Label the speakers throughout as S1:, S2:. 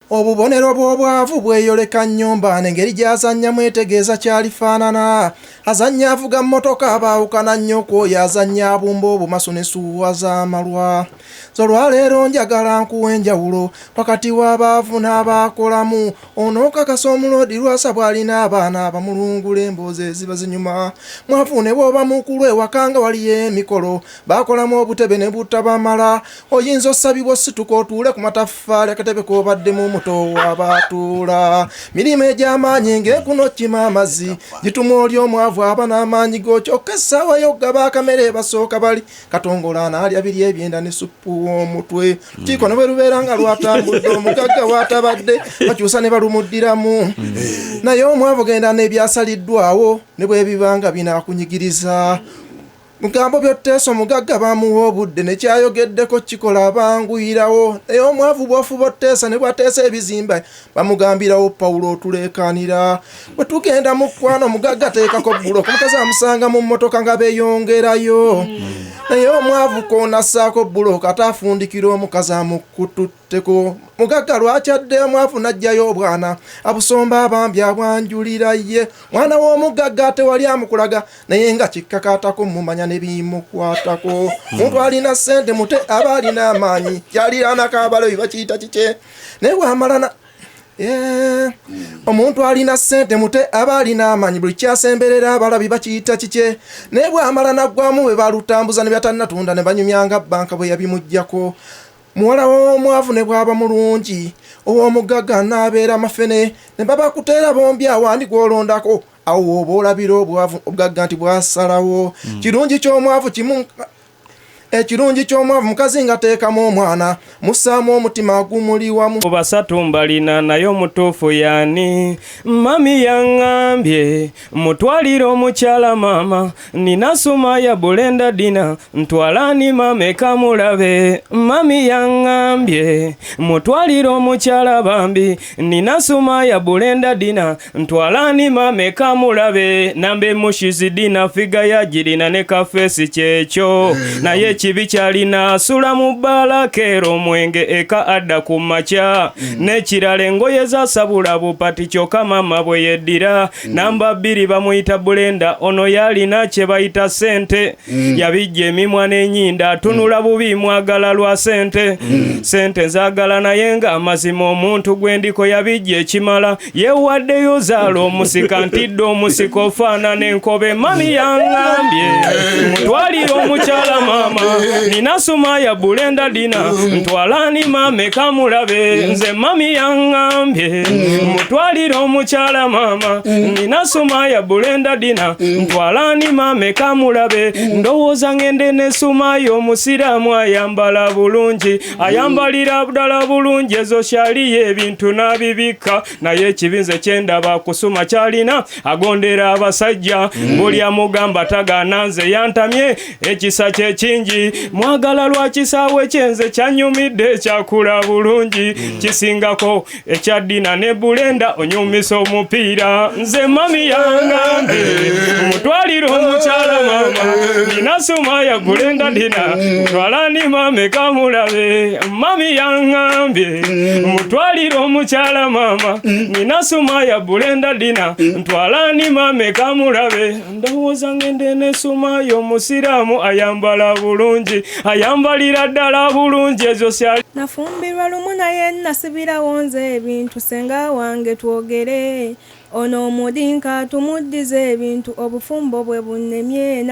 S1: obubonero bw'obwavu bweyoleka nnyumba n'engeri gy'azannya mwetegeeza kyalifaanana. Azannya avuga mmotoka abaawukana nnyo kwoyo azannya abumba obumasu n'ensuwa z'amalwa. Olwaleero njagala nkuwa enjawulo wakati w'abaavu n'abaakolamu. Ono okakasa omuloodi lwasa bw'alina abaana abamulungula emboozi eziba zinyuma. Mwavu ne bw'oba mukulu ewaka nga waliyo emikolo baakolamu obutebe ne butabamala. Oyinza osabibwa osituka otuule ku mataffaali akatebe k'obaddemu omuto w'abatuula. Mirimu egy'amaanyi ng'ekuno kima amazzi gituma oli omwavu aba n'amaanyi go. Kyokka essaawa y'oggaba akamere basooka bali katongola anaalya biri ebyenda ne suppu w'omutwe. Kiiko ne bwe lubeera nga lwatambudde omugagga waatabadde bakyusa ne balumuddiramu. Naye omwavu genda n'ebyasaliddwawo ne bwe biba nga binaakunyigiriza. Mugambo by'otteesa omugagga bamuwa obudde ne kyayogeddeko kikola abanguyirawo. Naye omwavu bw'ofuba otteesa ne bw'ateesa ebizimba bamugambirawo Pawulo otuleekaanira. Bwe tugenda mu kwana omugagga ateekako bbulooka omukazi amusanga mu mmotoka nga beeyongerayo. Naye omwavu koonassaako bbulooka ate afundikira omukazi amukututteko. Mugagga lwakyadde omwavu n'aggyayo obwana abusomba abambi abwanjulira ye. Mwana w'omugagga ate wali amukulaga naye nga kikkakaatako mumanya ne bimukwatako. Muntu alina ssente mute aba alina amaanyi kyaliranako abalabi bakiyita kike naye bw'amalana omuntu alina ssente mute aba alina amaanyi buli kyasemberera abalabi bakiyita kike naye bw'amala naggwamu bwe balutambuza ne byatannatunda ne banyumyanga bbanka bwe yabimuggyako. Muwala w'omwavu ne bw'aba mulungi ow'omugagga n'abeera mafene ne babakuteera bombi awandi gw'olondako awo oba olabira obugagga nti bwasalawo. Ekirungi ky'omwavu mukazi nga teekamu omwana mussaamu omutima gumuli wamu.
S2: Basatu mbalina naye omutuufu yaani? Mami yaŋŋambye mutwalire omukyala maama nina Sumaya Bulenda Dina ntwalani mame kamulabe. Mami yaŋŋambye mutwalire omukyala bambi nina Sumaya Bulenda Dina ntwalani mame kamulabe. Nambe mushizi Dina figa yagirina ne kafeesi kyekyo naye kibi kyalina asula mu bbaala keera omwenge eka adda ku makya n'ekirala engoye zasabula bupati kyokka mama bwe yeddira. Namba 2 bamuyita Bulenda ono yalina kye bayita ssente yabijja emimwa n'ennyinda atunula bubi mwagala lwa ssente. Ssente zaagala naye nga amazima omuntu gwendiko yabijja ekimala yeewaddeyo zaala omusika ntidde omusika ofaanana enkobe. Mami yaŋŋambye mutwalire omukyala maama nina Sumaya Bulenda Dina ntwalani mame kamulabe. Nze mami yaŋŋambye mutwalire omukyala maama nina Sumaya Bulenda Dina ntwalani mame kamulabe. Ndowooza ngende ne Sumaya omusiraamu ayambala bulungi ayambalira ddala bulungi ezo kyaliyo ebintu n'abibikka naye ekibinze kyendaba kusuma kyalina agondera abasajja buli amugamba tagaana nze yantamye ekisa kye kingi. Mwagala lwa kisaawe kyenze kyanyumidde kyakula bulungi kisingako ekya Dina ne Bulenda onyumisa omupiira. Nze mami yaŋŋambye mutwalire omukyala maama nina Sumaya Bulenda Dina ntwalani mame kamulabe. Mami yaŋŋambye mutwalire omukyala maama nina Sumaya Bulenda Dina ntwalani mame kamulabe. Ndowooza ngende ne Sumaya omusiraamu ayambala bulungi ayambalira ddala bulungi ezo syali.
S3: Nafumbirwa lumu naye nasibirawo nze ebintu senga wange twogere. Ono omudinka tumuddize ebintu obufumbo bwe bunnemye.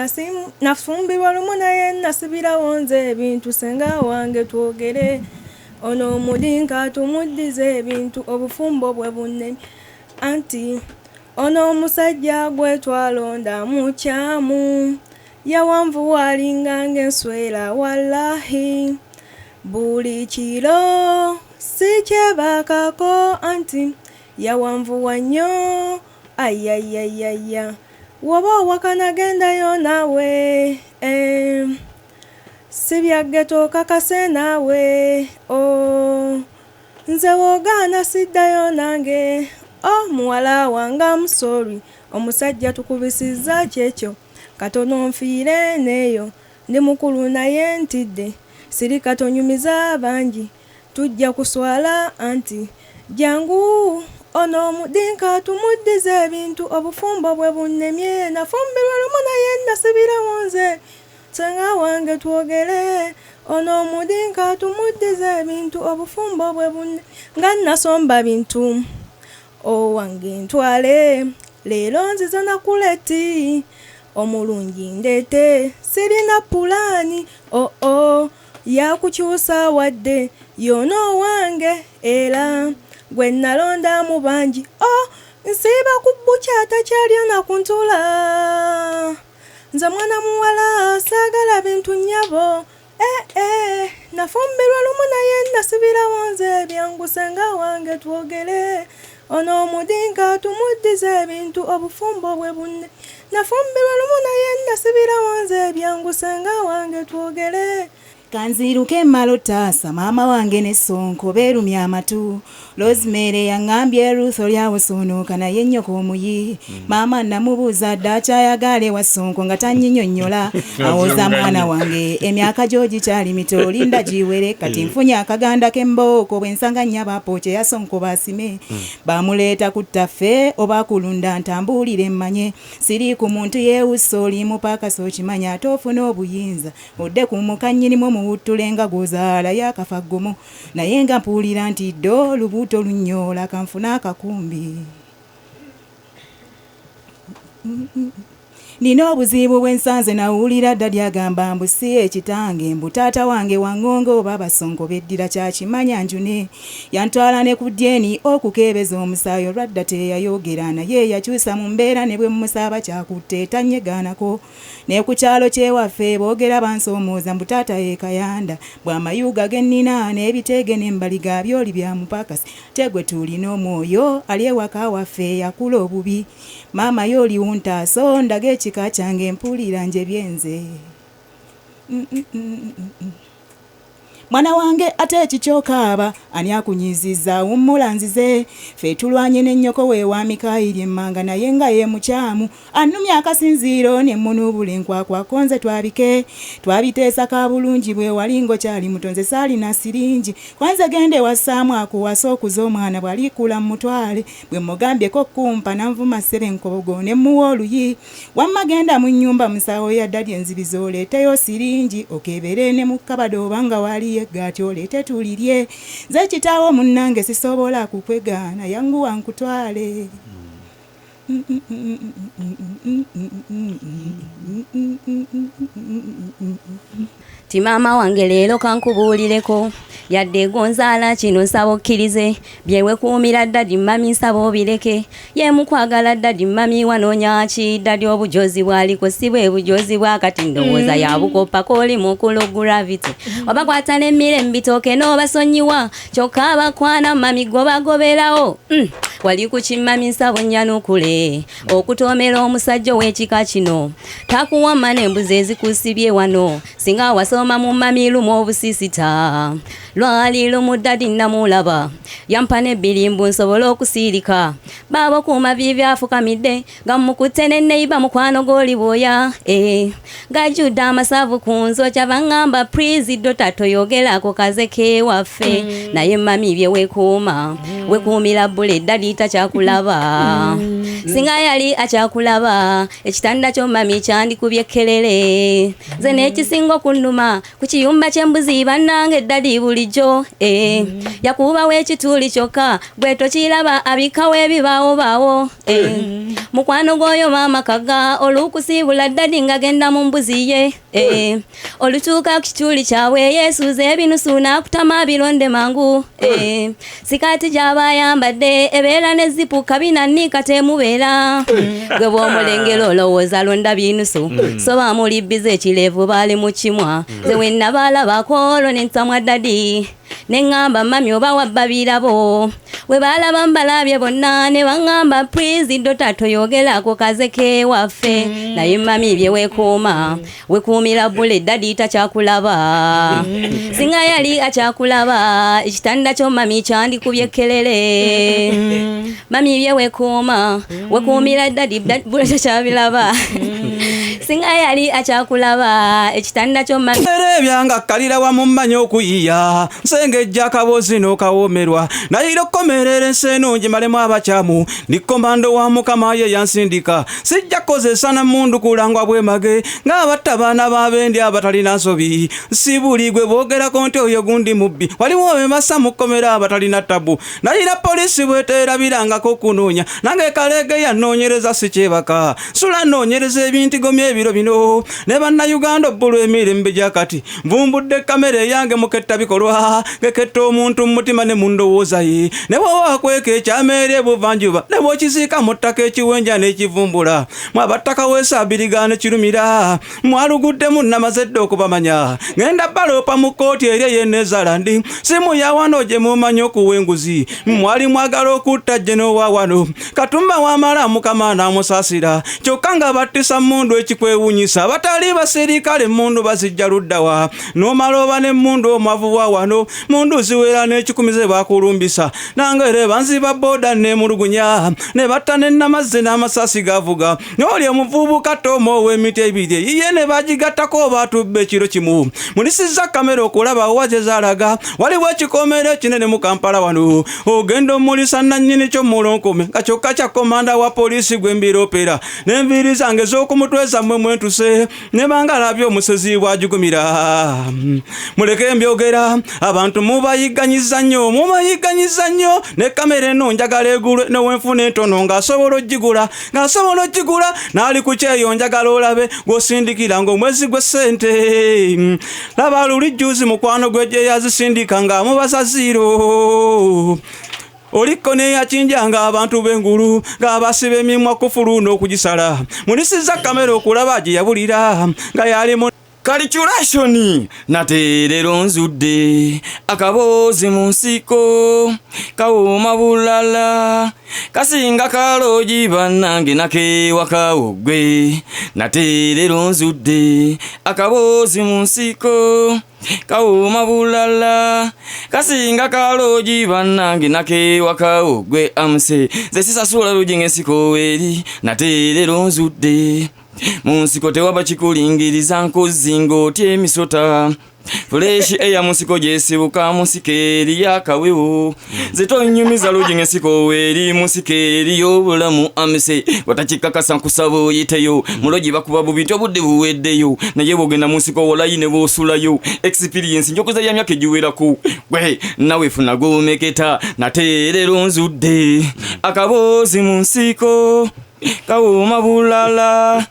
S3: Nafumbirwa lumu naye nasibirawo nze ebintu senga wange twogere. Ono omudinka tumuddize ebintu obufumbo bwe bunnemye. Anti ono omusajja gwe twalonda mukyamu yawanvu walinga ng'enswera wallahi buli kiro sikyebakako anti yawanvuwa nnyo ayayayaya woba owakana gendayo naawe sibyageto kakase naawe nze wogaana siddayo nange muwala wange amusori omusajja tukubisizza kyekyo katono nfiire neeyo ndi mukulu naye ntidde siri katonyumiza bangi tujja kuswala anti jangu ono omudinka tumuddize ebintu obufumbo bwe bunnemye nafumbirwa lumu naye nasibirawo nze senga wange twogere ono omudinka tumuddize ebintu obufumbo bwe bunne nga nasomba bintu owange ntwale leero nziza nakuleti omulungi ndete sirina pulaani yakukyusa wadde yono wange era gwe nalonda mu bangi nsiiba ku bukya takyalya nakuntula nze mwana muwala saagala bintu nnyabo nafumbirwa lumu naye nasibirawo nze byangu senga wange twogere ono omudinka tumuddize ebintu obufumbo bwe bunne nafumbirwa lumu naye nasibirawo nze byangu senga wange twogere
S4: kanziruke malotasa mama wange ne Sonko beerumya amatu Rosemary yaŋŋambye Ruth olyawosoonoka naye nnyoko omuyi maama namubuuza dda akyayagala wa Sonko nga tannyinyonnyola awoza mwana wange emyaka gyo gikyali mito linda giwere kati nfunye akaganda k'embooko bwe nsanga nnyabaapo kye ya Sonko baasime bamuleeta ku ttaffe oba kulunda ntambuulire mmanye siri ku muntu yeewussa olimu paaka sookimanya ate ofuna obuyinza odde ku mukannyinimu muwuttule nga gwozaala yakafa ggomo naye nga mpuulira nti ddo lubuto lunyoola kanfuna akakumbi nina obuzibu bwensanze nawulira dda lyagamba mbu si ekitange mbu taata wange waŋŋongo oba Basonko beddira kyakimanya njune yantwala ne ku dyeni okukeebeza omusaayi olwadda teyayogera naye yakyusa mu mbeera ne bwe mumusaaba kyakutte etanyegaanako ne ku kyalo kyewaffe boogera bansoomooza mbu taata yeekayanda bw'amayuga gennina n'ebiteege n'embaliga byoli bya mupakasi tegwe tulina omwoyo ali ewaka waffe yakula obubi maama yooli wuntaaso ndaga ekika kyange mpuulira nje byenze mwana wange ate ekikyokaaba ani akunyizizza wummula nzize ffe tulwanye n'ennyoko we wa Mikayiri emmanga naye nga ye mukyamu annumya akasinziiro ne mmunuubula enkwakwako nze twabike twabiteesa ka bulungi bwe walingo kyali muto nze saalina siringi kwanze gende wassaamu akuwasa okuza omwana bw'aliikula mmutwale bwe mugambyeko kumpa nanvuma ssebe nkobogo ne mmuwa oluyi wamma genda mu nnyumba musawo yadda lyenzibiza oleeteyo siringi okebere ne mu kabado obanga waali yegaati oleete tulirye nze kitaawo munnange sisobola kukwegaana yanguwa nkutwale
S5: ti maama wange leero kankubuulireko yadde egonzaala kino nsaba okkirize byewekuumira ddadi mami nsaba obireke yeemu kwagala ddadi mami wanoonya ki ddadi obujozi bwaliko si bwe bujozi bwakati ndowooza yabukopa kooli mukulu gravity obakwata n'emmire mu bitooke n'obasonyiwa kyokka abakwana mami gobagoberawo wali ku kimami nsabo nnyanukule okutoomera omusajja ow'ekika kino takuwamma n'embuzi ezikusibye wano singa wasoma mu mami lumu obusisita lwali lumu ddadi namulaba yampa n'ebbirimbu nsobole okusiirika baabo kuuma byebyafukamidde nga mukutte n'enneiba mukwano g'oli bwoya gajjudde amasavu ku nzokya baŋŋamba priziddo tatoyogerako kaze kewaffe naye mami bye wekuuma wekuumira bbule ddadi takyakulaba singa yali akyakulaba ekitanda ky'omami kyandikubye ekkelere nze n'ekisinga okunnuma ku kiyumba ky'embuzi bannange ddadi bulijjo yakubawo ekituuli kyokka bwe tokiraba abikawo ebibaawobaawo mukwano gw'oyo maama kaga olukusiibula ddadi nga genda mu mbuzi ye olutuuka ku kituuli kyabwe yeesuuza ebinusu n'akutama abironde mangu sikaati gy'aba ayambadde ebeera ne zipu kabinannika temubeera gwe bw'omulengera olowooza londa binusu so bamulibbiza ekireevu baali mu kimwa ze wenna baalabako olwo ne nsamwa ddadi ne ŋŋamba mami oba wabba birabo we baalaba mbalabye bonna ne baŋŋamba priziddo tatoyogerako kaze kewaffe naye mami bye wekuuma wekuumira bbule ddadi takyakulaba singa yali akyakulaba ekitanda ky'omami kyandikubye ekkelere mami bye wekuuma wekuumira ddadi bbule takyabiraba singa yali akyakulaba ekitanda ky'omumami
S6: byanga kalira wa mumanya okuyiya nsengejja akabozi n'okawomerwa nayira okkomerera ensenungi malemu abakyamu ndi komando wa mukama ye yansindika sijja kozesa na mundu kulangwa bwemage ng'abatta baana b'abendi abatalina nsobi sibuligwe boogerako nti oyo gundi mubbi waliwo bemasa mu kkomera abatalina tabu nayira polisi bweteerabirangako okunoonya nange kalege yanoonyereza sikyebaka sula noonyereza ebintigomya ebiro bino ne bannayuganda obbulwa emirembe gyakati nvumbudde kamera eyange muketta bikolwa ngeketta omuntu mumutima ne mundowooza ye ne bwowakweka ekyameera ebuvanjuba ne bwokisiika mu ttaka ekiwenja n'ekivumbula mwabattaka weesaabirigane kirumira mwaluguddemu nnamazedde okubamanya ngenda baloopa mu kkooti eri eyenezalandi simu yawano gye mumanyi okuwa enguzi mwali mwagala okutta Jenowa wano Katumba wamala mukama n'amusaasira kyokka nga battisa mundu ekikwewunyisa batali baserikale mundu bazijja luddawa n'omala oba ne mundu omavuwa wano mundu ziwera n'ekikumize bakulumbisa nangere banziba boda n'emulugunya ne batta n'ennamazzi n'amasasi gavuga n'oli omuvubuka Tom ow'emiti ebiri ye ne bagigattako batubba ekiro kimu mulisizza kamera okulaba waje zaalaga waliwo ekikomero ekinene mu Kampala wano ogenda omulisa nannyini ky'omulonkume nga kyokka kya komanda wa polisi gwe mbiroopera n'enviiri zange z'okumutwe zammwe mwentuse ne bangalabye omusezi bw'agigumira muleke mbyogera abantu mubayigganyiza nnyo ne kamera eno njagala egulwe newenfuna entono ng'asobola oggigula n'ali ku kyeyo njagala olabe gw'osindikira ng'omwezi gwe ssente laba luli juzi mukwano gwe gye yazisindika ng'amubaza ziro oliko neyakinjanga abantu b'engulu ng'abasiba emimwa kufulu n'okugisala mulisiza kamera okulaba gye yabulira nga yalimu Calculation nateerero nzudde akabozi mu nsiko kawooma bulala kasinga kaloogi bannange nakeewaka ogwe nateerero nzudde akabozi mu nsiko kawooma bulala kasinga kaloogi bannange nakeewaka ogwe amuse ze sisasula loogi ng'ensiko eri nateerero nzudde mu nsiko tewaba kikulingiriza nkuzinga otya emisota fuleshi eya mu nsiko gyesibuka mu nsiko eri yakawewo zetonyumiza loogi ng'ensiko eri mu nsiko eri y'obulamu amise watakikakasa nkusaba oyiteyo mu loogi bakuba bubinti obudde buweddeyo naye bw'ogenda mu nsiko wolayi ne bw'osulayo experience njokoza ya myaka egiwerako gwe nawe funa gomeketa nateerero nzudde akabozi mu nsiko kawooma bulala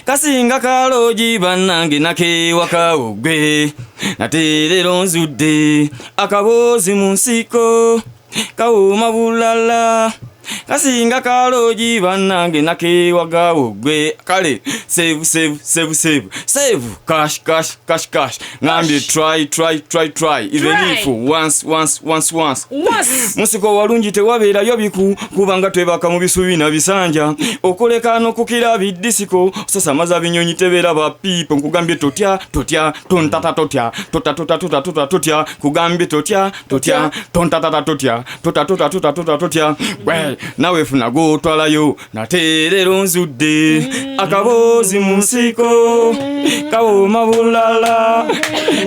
S6: kasinga kaloogi bannange nakeewaka ogwe nateerero nzudde akabozi mu nsiko kawooma bulala kasinga kaloogi bannange nakeewaka ogwe kale save cash ngambye try even if once musiko walungi tewabeerayo biku kubanga twebaka mu bisubi na bisanja okuleka n'okukira biddisiko osasamaza binyonyi tebeera bapiipo nkugambye totya tontata totya kugambye totya tontata totya bwe nawe funa gotwalayo nateerero nzudde akabozi mu nsiko kawooma bulala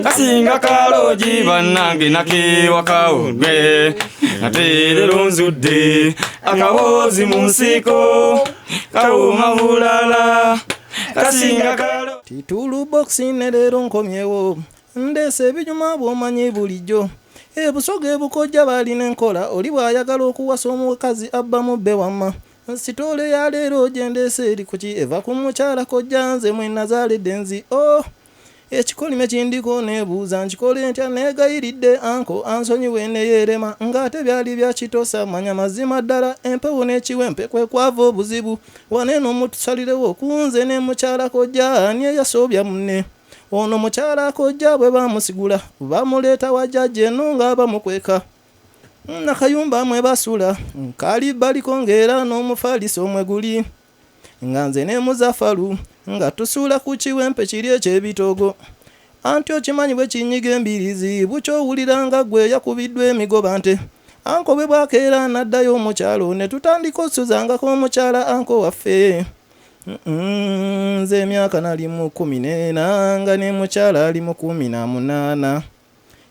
S6: kasinga kaloogi bannange nakeewaka ogwe nateerero nzudde akabozi mu nsiko kawooma bulala kasinga kaloogi
S1: titulu boxi ne leero nkomyewo ndeese ebinyuma bw'omanyi bulijjo ebusoga ebukojja balina enkola oli bw'ayagala okuwasa omukazi abba mubbe wamma sitole ya leero gyendeese eri kuki eva ku mukyala kojja nze mwe nazaaledde nzi ekikolime kindiko neebuuza nkikole ntya neegayiridde anko ansonyiwe neyeerema ng'ate byali byakitosa manya mazima ddala empewo n'ekiwempe kwe kwava obuzibu waneeno mutusalirewo kunze ne mukyala kojja ani eyasoobya munne ono mukyala kojja bwe bamusigula bamuleeta wajjajja eno nga bamukweka nakayumba mwe basula kali baliko ng'era n'omufaliso mwe guli nga nze ne Muzaffalu nga tusuula ku kiwempe kiri eky'ebitogo anti okimanyi bwe kinyiga embirizi bukyowulira nga gwe yakubiddwa emigoba nte anko bwe bwakeera n'addayo omukyalo ne tutandika osusuzangako omukyala anko waffe nze emyaka nali mu 14 nga ne mukyala ali mu 18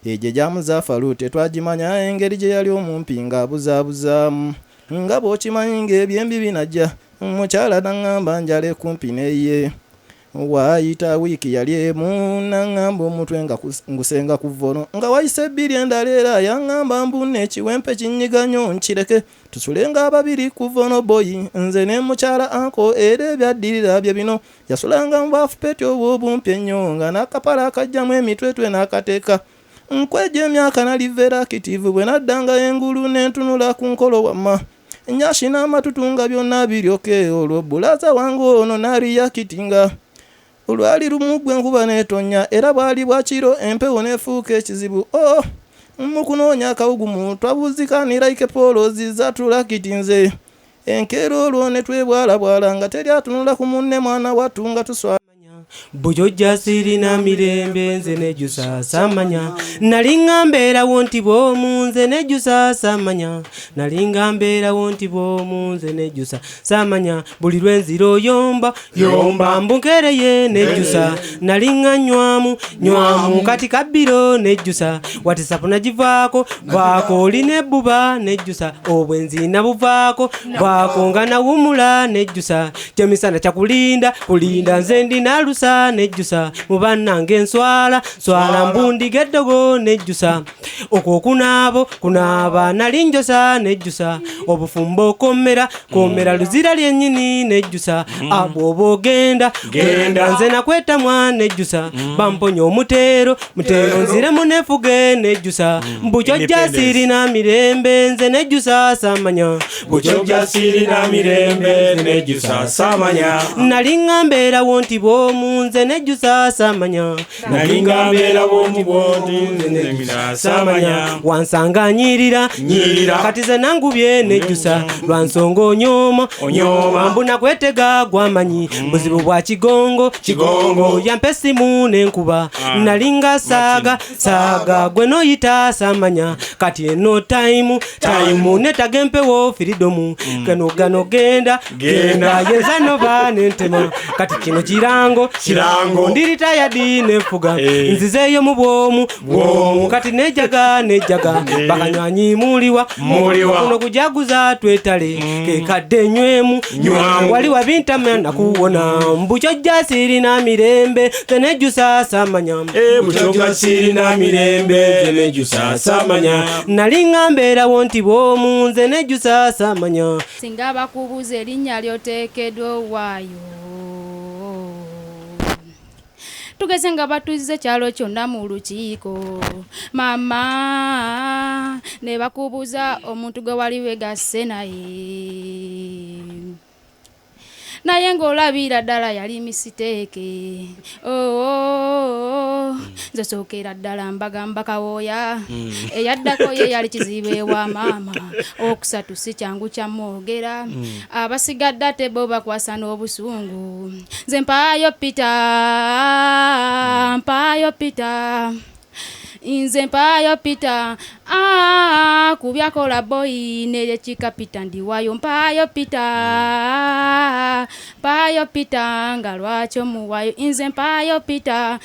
S1: eje jamuzafalu tetwagimanya engeri gye yali omumpi ng'abuzaabuzaamu nga bw'okimanyi ng'ebyembi binajja mukyala naŋŋamba njale kumpi neye waayita wiiki yali emu naŋŋamba omutwe nga ngusenga ku vvono nga wayise ebbiri endala era yaŋŋamba mbunne ekiwempe kinnyiganyo nkireke tusulenga ababiri ku vvono boyi nze ne mukyala anko era ebyaddirira bye bino yasulanga mu bafupeti obwobumpi ennyo nga n'akapala akajjamu emitwetwe n'akateeka nkweja emyaka nali verakitivu bwe naddanga engulu n'entunula ku nkolo wamma nyashi n'amatutu nga byonna biryoke olwo bulaza wange ono n'aliyakitinga olwali lumu gwe enkuba n'etonnya era bwali bwakiro empewo n'efuuka ekizibu mu kunoonya akawugumu twabuzikanira ike polo zizatulakitinze enkeera olwo ne twebwalabwala nga teri atunula ku munne mwana wattu nga tuswala
S7: bujojja sirina mirembe nze nejjusa samanya nalinga mbeerawo nti bw'omu nze nejjusa samanya nalinga mbeerawo nti bw'omu nze nejjusa samanya buli lwenzira oyomba yomba mbunkereye nejjusa nalinga nywamu kati kabbiro nejjusa watisapu nagivaako vaako olina ebbuba nejjusa obwenzina buvaako vaako nga nawumula nejjusa kyemisana kyakulinda kulinda nze ndinalusa nejjusa mubannange enswala mbundiga eddogo nejjusa okwo kunaaba nali njosa nejjusa obufumbo komera luzira lyennyini nejjusa abwoba ogenda nze nakwetamwa nejjusa bamponya omutero nziremu nefuge nejjusa bukyojja sirina mirembe nze nejjusa samanya
S2: bukyojja sirina mirembe nze nejjusa samanya
S7: nalinga mbeerawo nti bw'omu nze nejjusa samanya
S2: nalinga mbeerawo nti bw'ondi nze nejjusa samanya
S7: wansanga nyirira kati ze nangubye nejjusa lwansonga onyooma mbuna kwetega gwamanyi buzibu bwa kigongo yampa essimu n'enkuba nalinga saaga gwe noyita samanya kati eno time netaga empewo firidomu gano genda yenza nova n'entema kati kino kirango ndiritayadi nefuga nzizeeyo mu bwomu kati nejaga bakanywanyi muliwa kuno kujaguza twetale kekadde nywemu wali wabintama nakuwona mbukyojja sirina mirembe tenejjusa samanya
S2: bukyojja sirina mirembe tenejjusa samanya
S7: nalinga mbeerawo nti bw'omu nze nejjusa samanya
S8: singa bakubuza erinnya lyoteekeddwa owaayo tugeze nga batuzize kyalo kyonna mu lukiiko mama ne bakubuza omuntu gwe wali wegasse naye ng'olabira ddala yali misiteeke nze sookera ddala mbagamba kawooya eyaddako ye yali kizibu ewa maama okusatu si kyangu kyamwogera abasigadde ate bo bakwasa n'obusungu nze mpaayo pita nze mpaayo pita kubyakola boyi neryekikapita ndiwayo mpaayo pita nga lwaki omuwayo nze mpaayo pita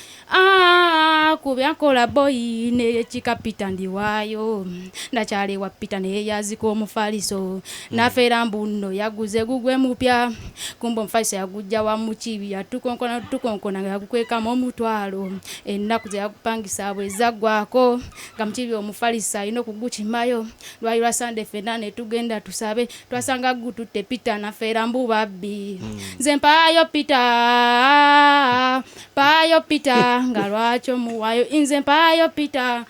S8: kubyakola boyi neryekikapita ndiwayo ndakyalewa pita naye yazika omufaliso nafeera mbuno yaguze gugwe mupya kumba omufaliso yagujja wa mukibi yatukonkona nga yagukwekamu omutwalo ennaku ze yagupangisa bwe zaggwako nga mukibi omufaliso alina okugukimayo lwali lwa Sunday ffenna ne tugenda tusabe twasanga gututte pita nafeera mbu babbi nze mpaayo pita nga lwaki omuwayo nze mpaayo pita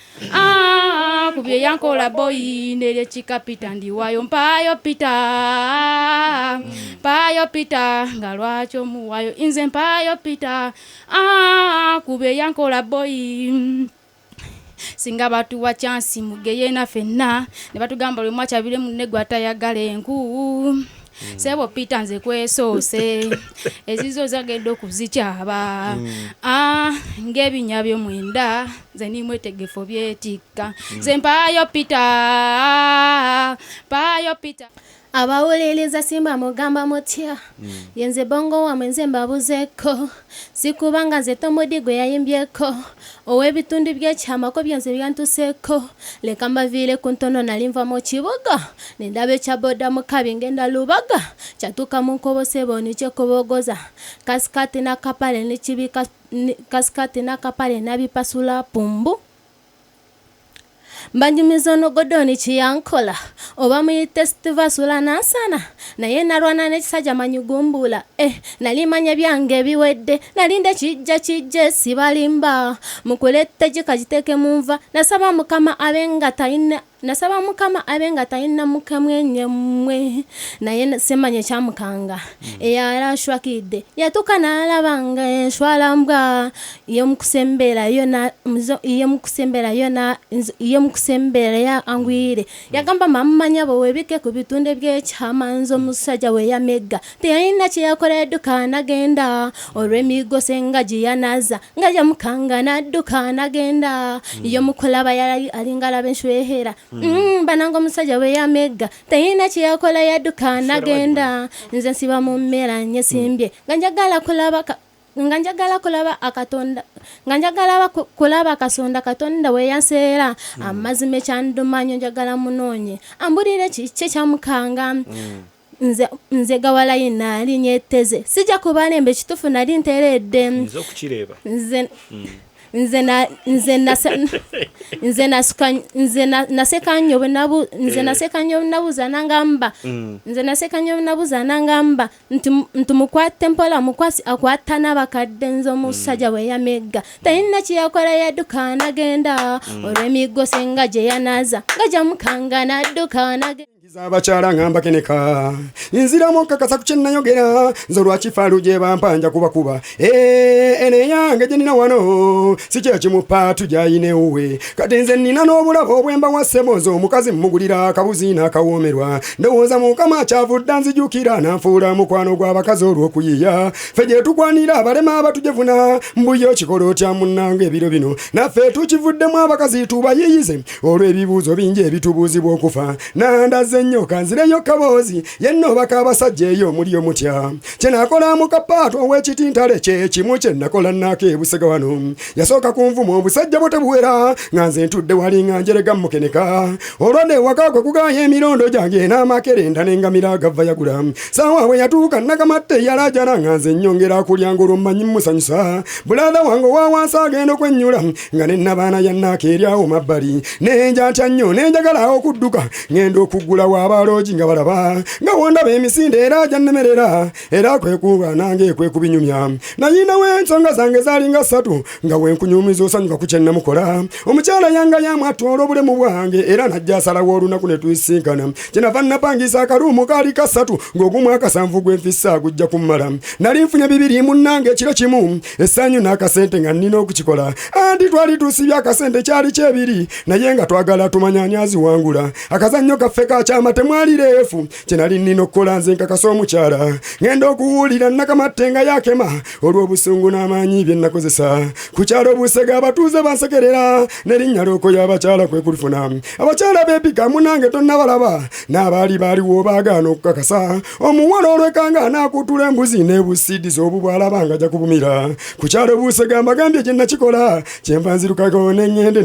S8: kubye yankola boyi neryekikapita ndiwayo mpaayo pita nga lwaki omuwayo nze mpaayo pita kubye yankola boyi singa batuwa chansi mugeye na fenna ne batugamba lwe mwakyabire munne gwatayagala enku sebo pita nze kwesoose ezizo zagedde okuzikyaba ng'ebinya by'omwenda nze ni mwetegefu byetikka nze mpaayo Peter
S3: abawuliriza simba mugamba mutya yenze bongo wamwe nze mbabuzeko sikubanga nze Tomodi gwe yayimbyeko ow'ebitundu by'ekyamako byenze byantuseko leka mbaviire ku ntono nali nva mu kibuga nendaba ekyaboda mukabi ngenda lubaga kyatuuka mu nkobosebo nikyekobogoza kasikati n'akapale nabipasula pumbu Mbanjumizo nogodoni chiyankola oba muyite Stivasula nansana naye narwana n'ekisajja manyugumbula nalimanya byange biwedde nalinde kijja sibalimba mukulette gikagiteke munva nasaba mukama abenga tayina mukamwenye mwe naye semanye kyamukanga eyarashwakidde yatuka n'alabanga enshwalambwa iyo mukusembera ya angwire yagamba mamanya bo webike ku bitunde by'ekyamanzo musajja we yamega teyalina kyeyakola edduka nagenda olw'emigo sengaji yanaza nga yamukanga n'adduka nagenda iyo mukulaba yali alingalaba enshwehera banango musajja we yamega teyina kyeyakola yadduka nagenda nze nsiba mu mmera nyesimbye nga njagala kulaba akasonda katonda we yanseera amazima ekyandumanyo njagala munonye ambulire kiki kyamukanga nze gawalayi naali nyeteze sijja kubalembe kitufu nali nteredde nze naseka nnyo nabuza nangamba nti mukwate mpola mukwasi akwata n'abakadde nze omusajja we yamegga talina kyeyakola yadduka nagenda olw'emigo senga gye yanaza nga gyamukanga n'adduka nagenda
S9: abakyala ngamba keneka nziramu kakasa kukyennayogera nze olwakifaalu gye bampanja kubakuba ene yange gye nina wano si kyekimupa tujayinewuwe kati nze nina n'obulabo obwemba wa Ssemozo omukazi mmugulira akabuzi n'akawoomerwa ndowooza mukama akyavudde nzijukira nanfuula mukwano gw'abakazi olw'okuyiya ffe gye tukwanira abalema abatujevuna mbuyo kikola otya munnange ebiro bino naffe tukivuddemu abakazi tubayiyize olw'ebibuuzo bingi ebitubuuzibwa okufa nandaze nnyo kanzireyo kaboozi yenno bakabasajja eyo muli omutya kyenakola mukapaatu ow'ekitintale kye kimu kyenakola nnaako ebusega wano yasooka kunvuma obusajja bwe tebuwera nga nze ntudde wali nga njerega mukeneka olwadde waka kwe kugaya emirondo gyange n'amakerenda n'engamira gava yagula saawa bwe yatuuka nakamatte yalajana nga nze nnyongera kulya ngolo mmanyi musanyusa bulaada wange owawansi agenda okwennyula nga nennabaana yannaako eryawo mabbali nenja ntya nnyo nenjagala okudduka ngenda okuggula w'abaloogi nga balaba nga wondaba emisinde era gyannemerera era kwekuba nange kwekubinyumya nayinawo ensonga zange zaalinga 3 nga wenkunyumiza osanyuka ku kyennamukola omukyala yanga yamwatwala obulemu bwange era najja asalawo olunaku ne tuyisinkana kyenava napangisa akaruumu kaali ka 3 ng'ogumu akasanvu gwenfissa gujja kummala nali nfunye 2 munnange ekiro kimu essanyu n'akasente nga nnina okukikola anti twali tusibye akasente kyali kyebiri naye nga twagala tumanya aziwangula akazannyo kaffe kakyama temwali leefu kyenali nnina okukola nze nkakasa omukyala ngenda okuwulira nakamatte nga yakema olw'obusungu n'amaanyi bye nakozesa ku kyalo obusega abatuuze bansekerera n'erinnya looko y'abakyala kwe kulifuna abakyala beepika munange tonnabalaba n'abaali baaliwo baagaana okukakasa omuwala olwekanga anaakutula embuzi n'ebusiidiza obu bw'alaba nga ajja kubumira ku kyalo obusega mbagambye kye nakikola kyenva nzirukako n'eŋŋende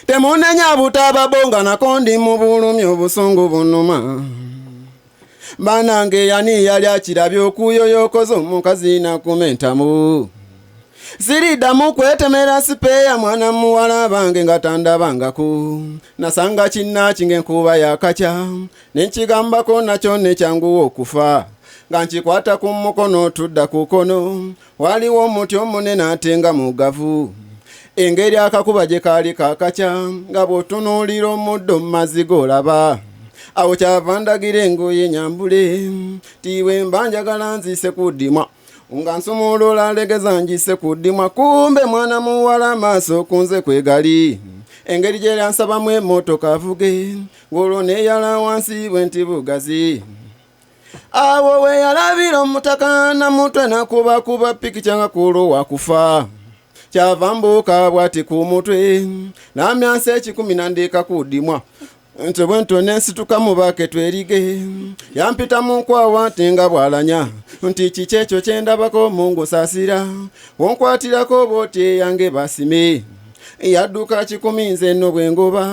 S10: temunenya butababonga nakondi mu bulumi obusungu bunuma banange yani yali akirabye okuyoyokoza omukazi nakumentamu siriddamu kwetemera sipeya mwana muwala bange nga tandabangaku nasanga kinnaaki ng'enkuba yakakya nenkigambako nakyo nekyanguwa okufa nga nkikwata ku mukono tudda ku kono waliwo omuti omunene ate nga mugavu engeri akakuba gye kaali kakakya nga bw'otunuulira omuddo mu mazzi g'olaba awo kyava ndagira engoye nyambule tiwe mba njagala nziise ku ddimwa nga nsumulula legeza ngiise ku ddimwa kumbe mwana muwala amaaso kunze kwegali engeri gye lyansabamu emmotoka avuge ng'olwo neeyala wansi bwenti bugazi awo we yalabira omutaka na mutwe nakubakuba pikica nga kuolwo wakufa kyava mbuuka bwati ku mutwe n'amyansa 10 nandika kudimwa nti bwento nensituka mu bake twerige yampita mu nkwawa nti nga bwalanya nti kikekyo kyendabako mungu saasira wonkwatirako booti yange basime yadduka 10 nze nno bwe ngoba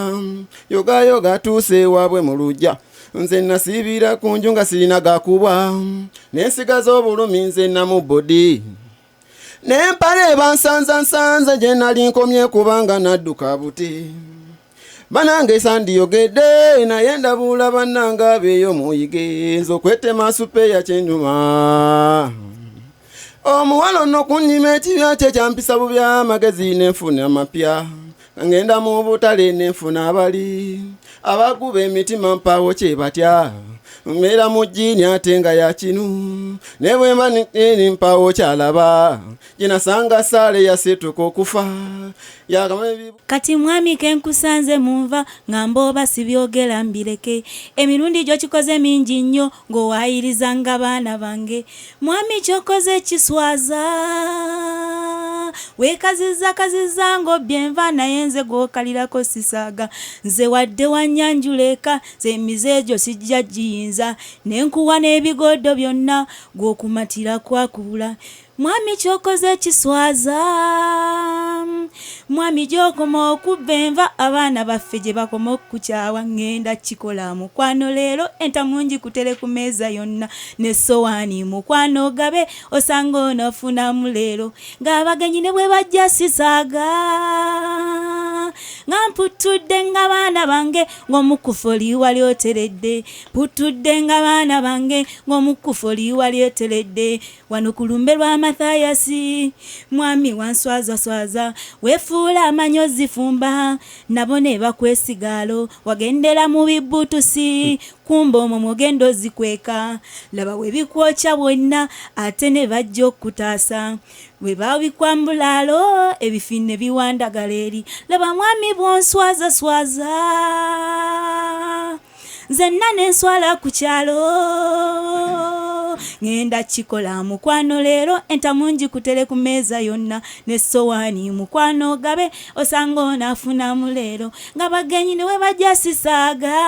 S10: yogayoga tuuse waabwe mu lujja nze nasiibira ku nju nga sirina gakubwa nensigaza obulumi nze namu bodi nempale bansanza gye nali nkomye kubanga nadduka buti banange sandiyogedde naye ndabuula bannanga beeyo muyige nze okwetema supeya kyenjuma omuwala ono kunnima ekibya kye kyampisa bubya amagezi nenfuna amapya ngenda mu butale nenfuna abali abaguba emitima mpaawo kye batya mbeera mu jjiini ate nga ya kinu ne bwemba ni mpaawo kyalaba ginasanga saale yasetuka okufa
S11: kati mwami kenkusanze munva ngamba oba sibyogera mbireke emirundi gyo kikoze mingi nnyo ng'owaayirizanga baana bange mwami kyokoze kiswaza weekazizza ng'obbye enva naye nze gw'okalirako sisaaga nze wadde wannyanjuleka nze emize egyo sijja giyinza nenkuwa n'ebigoddo byonna gw'okumatira kwakubula mwami kyokoze kiswaza mwami gyokoma okubba enva abaana baffe gye bakoma okukyawa ngenda kikola mukwano leero entamungi kutere ku meeza yonna n'essowaani mukwano gabe osanga onofunamu leero ng'abagenyi ne bwe bajja sisaaga nga mputudde nga baana bange ng'omukufu oli wali oteredde putudde nga baana bange ng'omukufu oli wali oteredde wano ku lumbe lwa Mathayasi mwami wanswaza wefuula amanyozi fumba nabo ne bakwesigalo wagendera mu bibutusi kumba omwo mogendo zikweka laba webikwokya bwonna ate ne bajja okutaasa we babikwambulalo ebifine biwandagala eri laba mwami bwonswaza nzenna nenswala ku kyalo ngenda kikola mukwano leero entamungi kutere ku meeza yonna n'essowaani mukwano gabe osanga onaafunamu leero nga bagenyi ne we bajja sisaaga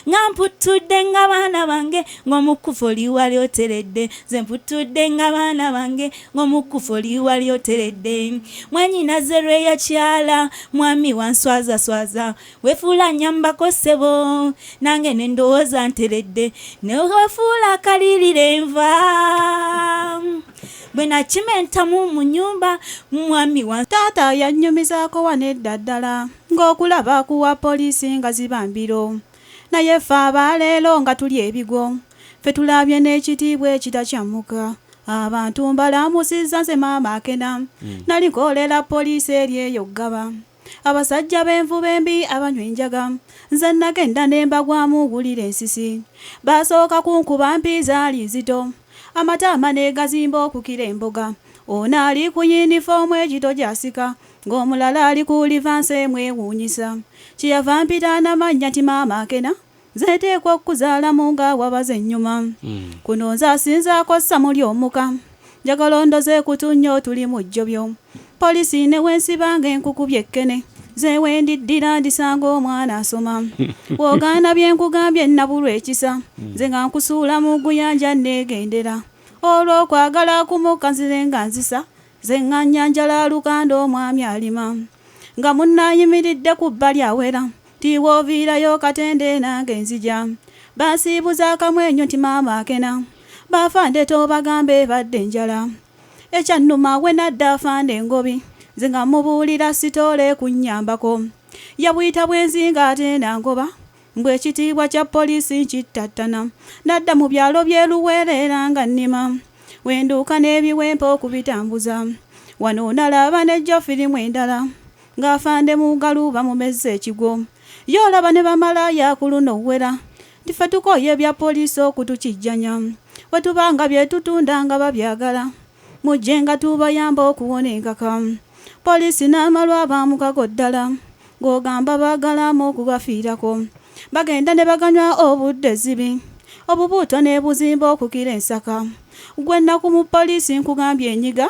S11: nga mputudde nga baana bange ng'omukufu oli wali oteredde nze mputudde nga baana bange ng'omukufu oli wali oteredde mwanyinaze lweyakyala mwami wanswaza wefuula nyambako ssebo nange ne ndowooza nteredde ne wefuula akalirira enva bwe nakimentamu mu nnyumba mwami wa taata yannyumizaako wanedda ddala ng'okulaba kuwa poliisi nga zibambiro naye ffe abaleero nga tuli ebigo ffe tulabye n'ekitiibwa ekitakyamuka abantu mbalamusizza nze maama akena nali nkolera poliisi eri eyo ggaba abasajja b'envuba embi abanywa enjaga nze nagenda ne mbagwamu wulira ensisi basooka kunkuba mpi zaali nzito amataama ne gazimba okukira emboga ono ali ku yinifoomu egito gyasika ng'omulala ali ku livansi emwewuunyisa kyeyava mpita n'amannya ti maama akena zeteekwa okuzaalamu nga wabaza ennyuma kuno nze asinzaako samuli omuka njagala ondoze kutunnyo tuli mu jjobyo poliisi ne wensiba ng'enkukubye ekkene ze wendiddira ndisanga omwana asoma wogaana bye nkugambye nabulwa ekisa nze nga nkusuula mu guyanja neegendera olw'okwagala kumuka nzire nga nzisa ze nga nnyanjala lukanda omwami alima nga munnayimiridde ku bbali awera tiwooviirayo katende nange nzija basiibuza akamwenyo nti maama akena bafande tobagambe badde njala ekyannuma we nadda afande engobi nze nga mubuulira sitoole kunnyambako yabuyita bwenzinga ate nangoba mbwe ekitiibwa kya poliisi nkittattana nadda mu byalo byeruweerera nga nnima wenduuka n'ebiwempe okubitambuza wano nalaba nejjo firimu endala ng'afande mu ngalu bamumezza ekigo yoolaba ne bamala yakuluno wera tife tukoye bya poliisi okutukijjanya wetubanga byetutunda nga babyagala mujje nga tubayamba okuwona enkaka poliisi n'amalwa baamukago ddala ng'ogamba baagalamu okugafiirako bagenda ne baganywa obudde zibi obubuuto n'ebuzimba okukira ensaka gwe nnaku mu poliisi nkugambye enyiga